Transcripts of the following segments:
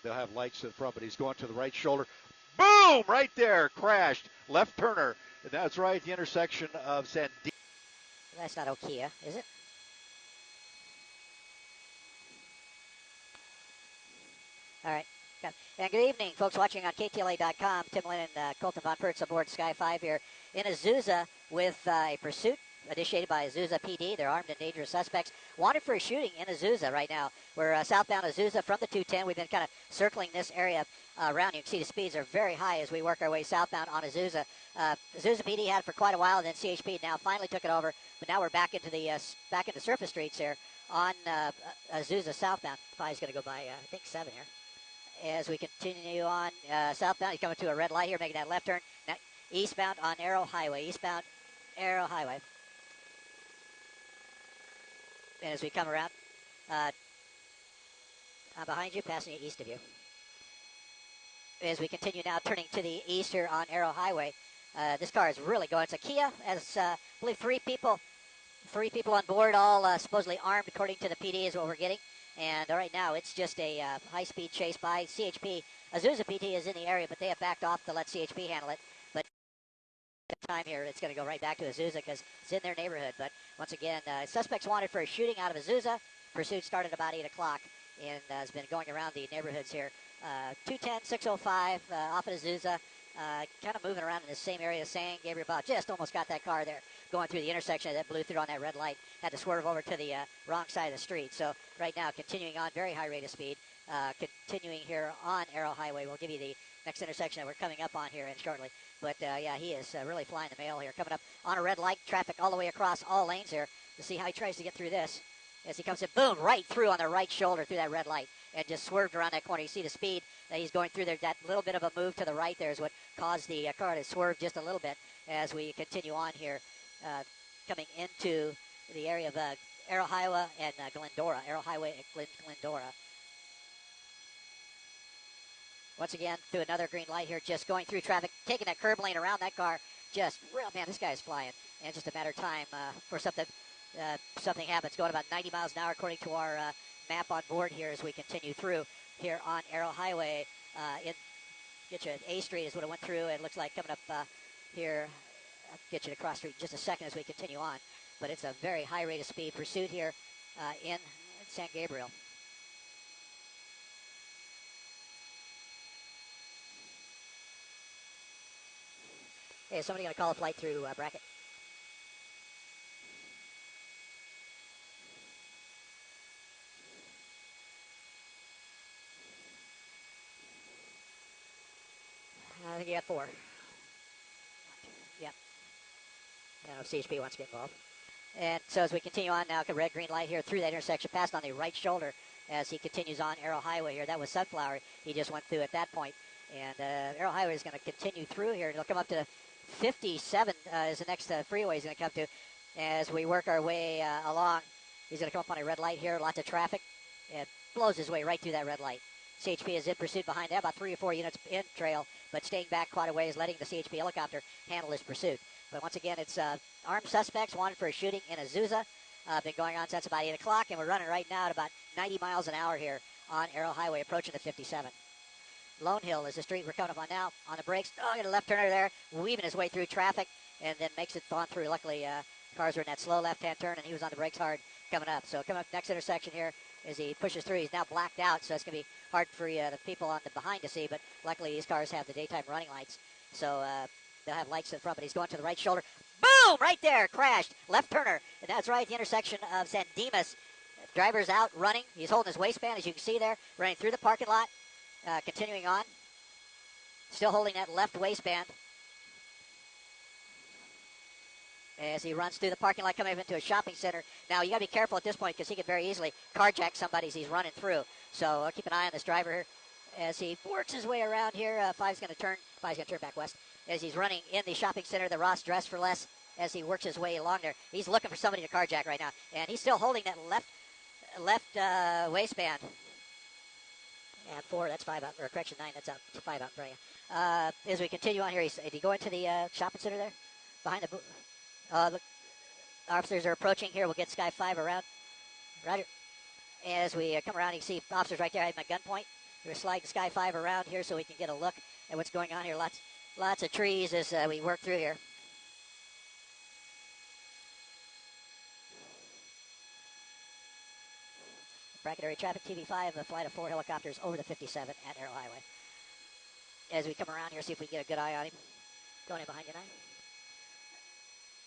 They'll have lights in front, but he's going to the right shoulder. Boom! Right there, crashed. Left turner. And that's right, the intersection of San Dimas. That's not Okia, is it? All right. And good evening, folks watching on KTLA.com. Tim Lynn and Colton Von Pertz aboard Sky 5 here in Azusa with a pursuit initiated by Azusa PD. They're armed and dangerous suspects wanted for a shooting in Azusa right now. We're southbound Azusa from the 210. We've been kind of circling this area around. You can see the speeds are very high as we work our way southbound on Azusa. Azusa PD had it for quite a while, and then CHP now finally took it over. But now we're back into surface streets here on Azusa southbound. Five's going to go by, I think, 7 here. As we continue on southbound, he's coming to a red light here, making that left turn. Now, eastbound on Arrow Highway. Eastbound Arrow Highway. And as we come around, I'm behind you, passing you east of you. As we continue now, turning to the east here on Arrow Highway. This car is really going. It's a Kia. As I believe three people on board, all supposedly armed, according to the PD, is what we're getting. And right now, it's just a high-speed chase by CHP. Azusa PD is in the area, but they have backed off to let CHP handle it. But at the time here, it's going to go right back to Azusa because it's in their neighborhood. But once again, suspects wanted for a shooting out of Azusa. Pursuit started about 8 o'clock and has been going around the neighborhoods here. 210, 605, off of Azusa. Kind of moving around in the same area as San Gabriel. Just almost got that car there going through the intersection that blew through on that red light. Had to swerve over to the wrong side of the street. So right now, continuing on, very high rate of speed. Continuing here on Arrow Highway. We'll give you the next intersection that we're coming up on here in shortly. But yeah, he is really flying the mail here. Coming up on a red light, traffic all the way across all lanes here. To see how he tries to get through this. As he comes in, boom, right through on the right shoulder through that red light. And just swerved around that corner. You see the speed that he's going through there. That little bit of a move to the right there is what caused the car to swerve just a little bit as we continue on here, coming into the area of Arrow Highway and Glendora. Arrow Highway and Glendora. Once again, through another green light here, just going through traffic, taking that curb lane around that car. Just, real man, this guy is flying. And just a matter of time for something happens. Going about 90 miles an hour according to our map on board here as we continue through here on Arrow Highway. Get you at A Street is what it went through. It looks like coming up here. I'll get you to Cross Street in just a second as we continue on. But it's a very high rate of speed pursuit here in San Gabriel. Hey, is somebody going to call a flight through Brackett? I think you got 4. Yep. I don't know if CHP wants to get involved. And so as we continue on now, red green light here through that intersection, passed on the right shoulder as he continues on Arrow Highway here. That was Sunflower. He just went through at that point. And Arrow Highway is going to continue through here. It'll come up to 57 is the next freeway he's going to come to as we work our way along. He's going to come up on a red light here, lots of traffic, and blows his way right through that red light. CHP is in pursuit behind that, about 3 or 4 units in trail, but staying back quite a ways, letting the CHP helicopter handle his pursuit. But once again, it's armed suspects wanted for a shooting in Azusa. Been going on since about 8 o'clock, and we're running right now at about 90 miles an hour here on Arrow Highway, approaching the 57. Lone Hill is the street we're coming up on now. On the brakes, got a left turner there, weaving his way through traffic, and then makes it on through. Luckily, cars were in that slow left-hand turn, and he was on the brakes hard coming up. So coming up next intersection here as he pushes through. He's now blacked out, so it's going to be hard for the people on the behind to see, but luckily these cars have the daytime running lights, so they'll have lights in front, but he's going to the right shoulder. Boom! Right there, crashed. Left turner, and that's right at the intersection of San Dimas. Driver's out, running. He's holding his waistband, as you can see there, running through the parking lot. Continuing on, still holding that left waistband as he runs through the parking lot, coming into a shopping center. Now, you got to be careful at this point because he could very easily carjack somebody as he's running through. So keep an eye on this driver here as he works his way around here. Five's going to turn back west as he's running in the shopping center, the Ross Dress for Less, as he works his way along there. He's looking for somebody to carjack right now, and he's still holding that left waistband. And 4, that's 5 out, or correction, 9, that's out, 5 out in front of you. As we continue on here, did he go into the shopping center there? Behind the look, officers are approaching here. We'll get Sky 5 around. Roger. As we come around, you can see officers right there. I have my gunpoint. We're sliding Sky 5 around here so we can get a look at what's going on here. Lots of trees as we work through here. Bracket area traffic TV5, a flight of 4 helicopters over the 57 at Arrow Highway. As we come around here, see if we can get a good eye on him. Going in behind you now.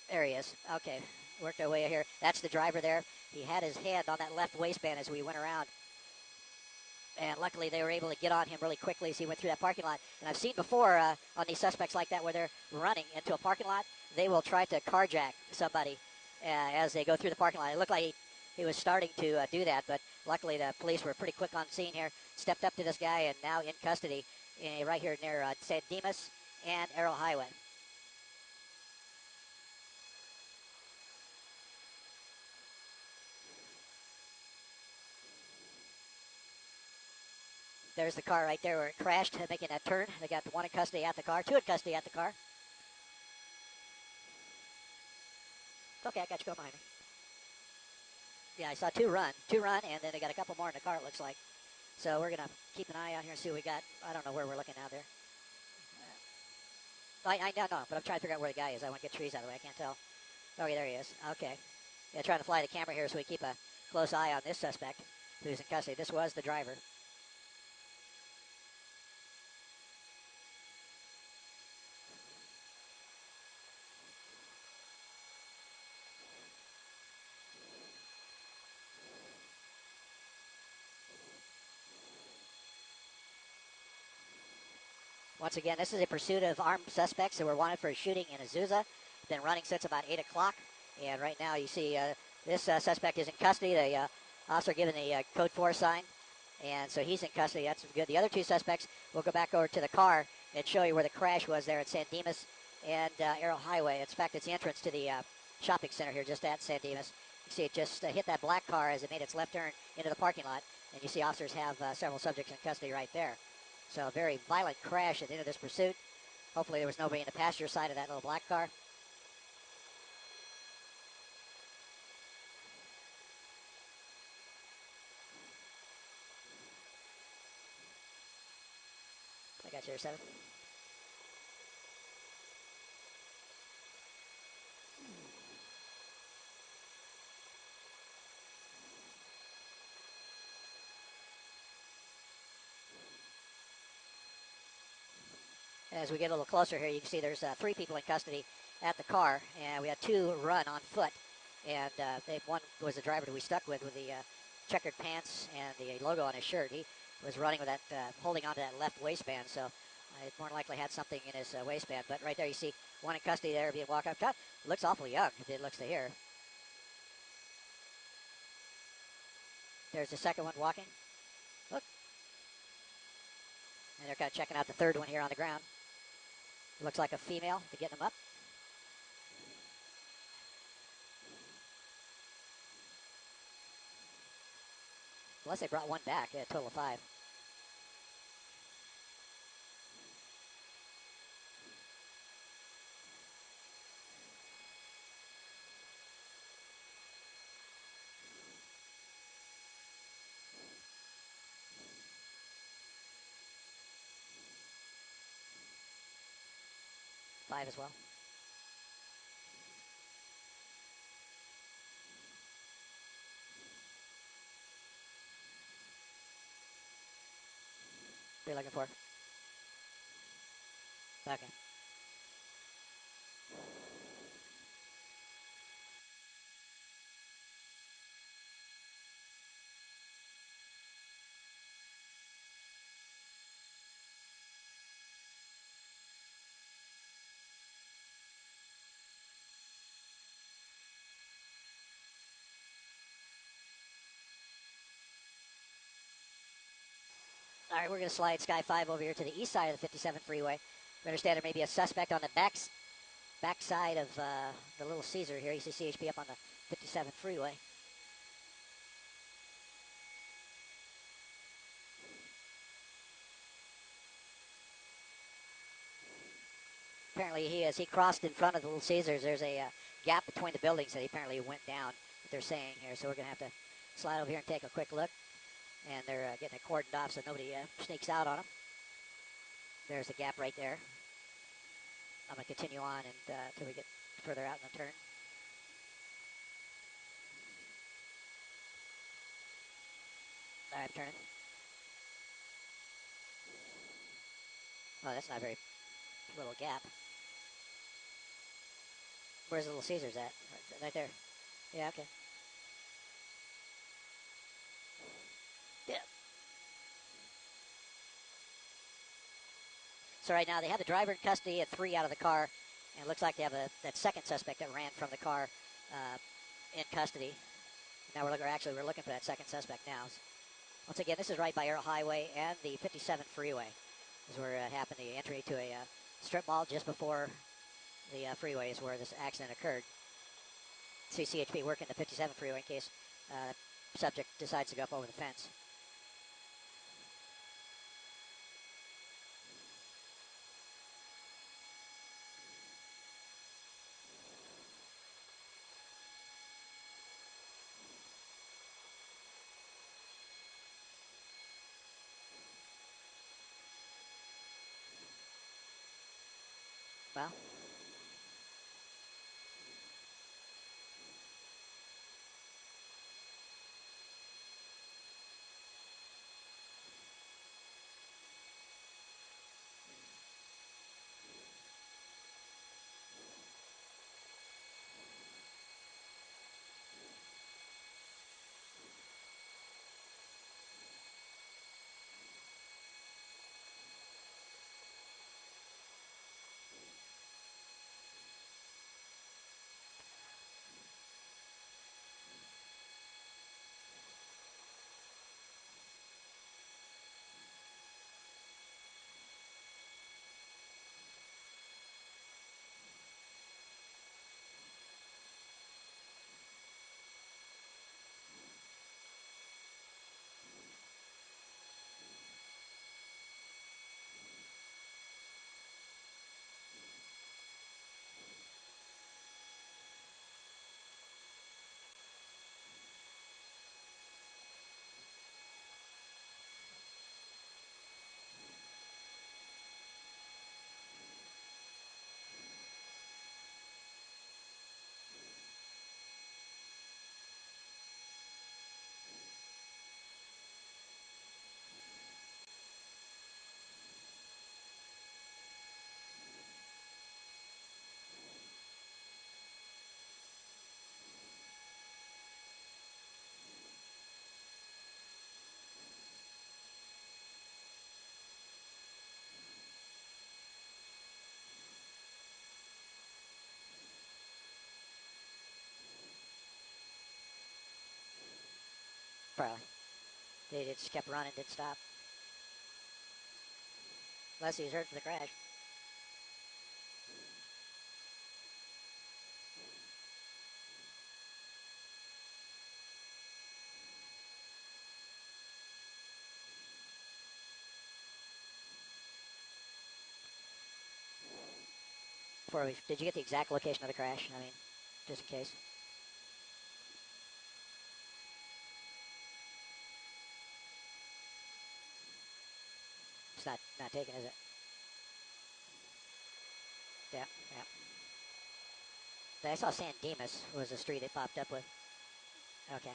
There he is. Okay, worked our way here. That's the driver there. He had his hand on that left waistband as we went around. And luckily they were able to get on him really quickly as he went through that parking lot. And I've seen before on these suspects like that where they're running into a parking lot, they will try to carjack somebody as they go through the parking lot. It looked like he was starting to do that, but luckily the police were pretty quick on scene here, stepped up to this guy, and now in custody right here near San Dimas and Arrow Highway. There's the car right there where it crashed, making that turn. They got one in custody at the car, two in custody at the car. It's okay, I got you going behind me. Yeah, I saw two run, and then they got a couple more in the car, it looks like. So we're going to keep an eye out here and see what we got. I don't know where we're looking out there. I don't know, but I'm trying to figure out where the guy is. I want to get trees out of the way. I can't tell. Oh, yeah, there he is. Okay. Yeah, trying to fly the camera here so we keep a close eye on this suspect who's in custody. This was the driver. Once again, this is a pursuit of armed suspects who were wanted for a shooting in Azusa. Been running since about 8 o'clock. And right now you see this suspect is in custody. The officer given the code 4 sign. And so he's in custody. That's good. The other two suspects, we'll go back over to the car and show you where the crash was there at San Dimas and Arrow Highway. In fact, it's the entrance to the shopping center here just at San Dimas. You see it just hit that black car as it made its left turn into the parking lot. And you see officers have several subjects in custody right there. So a very violent crash at the end of this pursuit. Hopefully there was nobody in the passenger side of that little black car. I got you here, 7. As we get a little closer here, you can see there's 3 people in custody at the car, and we had 2 run on foot. And one was the driver that we stuck with the checkered pants and the logo on his shirt. He was running with that, holding onto that left waistband, so it more than likely had something in his waistband. But right there, you see one in custody there being walked up. God, looks awfully young. It looks to here. There's the second one walking. Look. And they're kind of checking out the third one here on the ground. Looks like a female to get them up. Unless they brought one back, yeah, a total of 5. Five as well. What are you looking for? Okay. All right, we're going to slide Sky 5 over here to the east side of the 57 freeway. We understand there may be a suspect on the back side of the Little Caesar here. You see CHP up on the 57 freeway. Apparently he crossed in front of the Little Caesars. There's a gap between the buildings that he apparently went down, what they're saying here. So we're going to have to slide over here and take a quick look. and they're getting it cordoned off so nobody sneaks out on them. There's the gap right there. I'm going to continue on until we get further out in the turn. All right, I'm turning. Oh, that's not a very little gap. Where's Little Caesars at? Right there. Yeah, okay. Yeah. So right now they have the driver in custody at 3 out of the car, and it looks like they have that second suspect that ran from the car in custody. Now we're looking for that second suspect now. Once again, this is right by Arrow Highway and the 57 freeway. This is where it happened. The entry to a strip mall just before the freeway is where this accident occurred. See CHP working the 57 freeway in case the subject decides to go up over the fence. Well, probably. They just kept running, didn't stop. Unless he was hurt for the crash. Did you get the exact location of the crash? I mean, just in case. It's not taken, is it? Yeah, yeah. I saw San Dimas was the street it popped up with. Okay.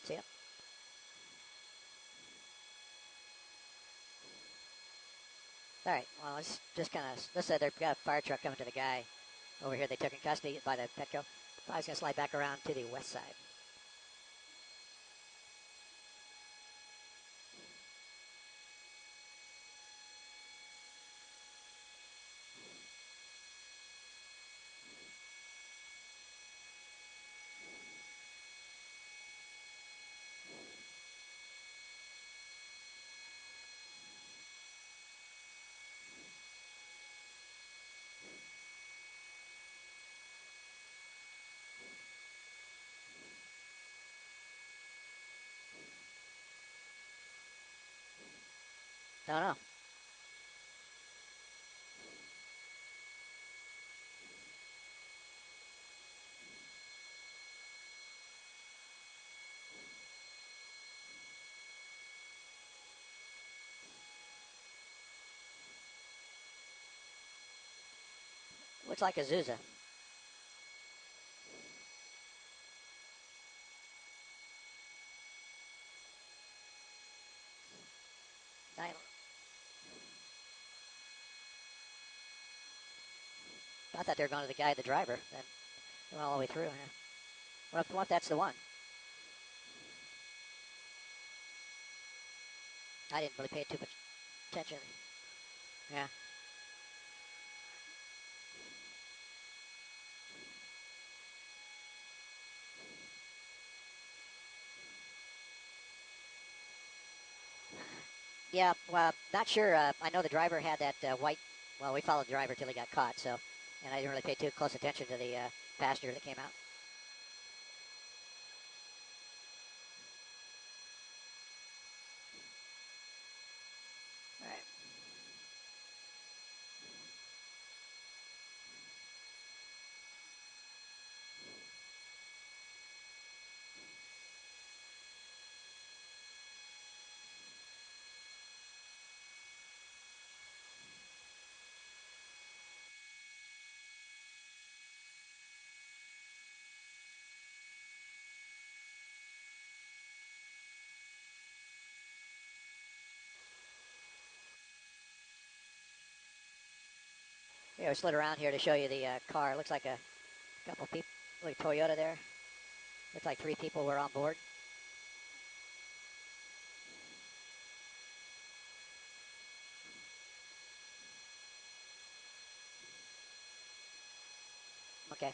See it? All right. Well, let's just kind of. Let's say they've got a fire truck coming to the guy over here. They took in custody by the Petco. I was gonna slide back around to the west side. Don't know. Looks like a Zuza. I thought they were going to the guy, the driver. Then went all the way through. Yeah. What if that's the one? I didn't really pay too much attention. Yeah. Yeah, well, not sure. I know the driver had that white. Well, we followed the driver till he got caught. So, and I didn't really pay too close attention to the passenger that came out. All right. Yeah, we slid around here to show you the car. Looks like a couple people, like Toyota there. Looks like 3 people were on board. Okay.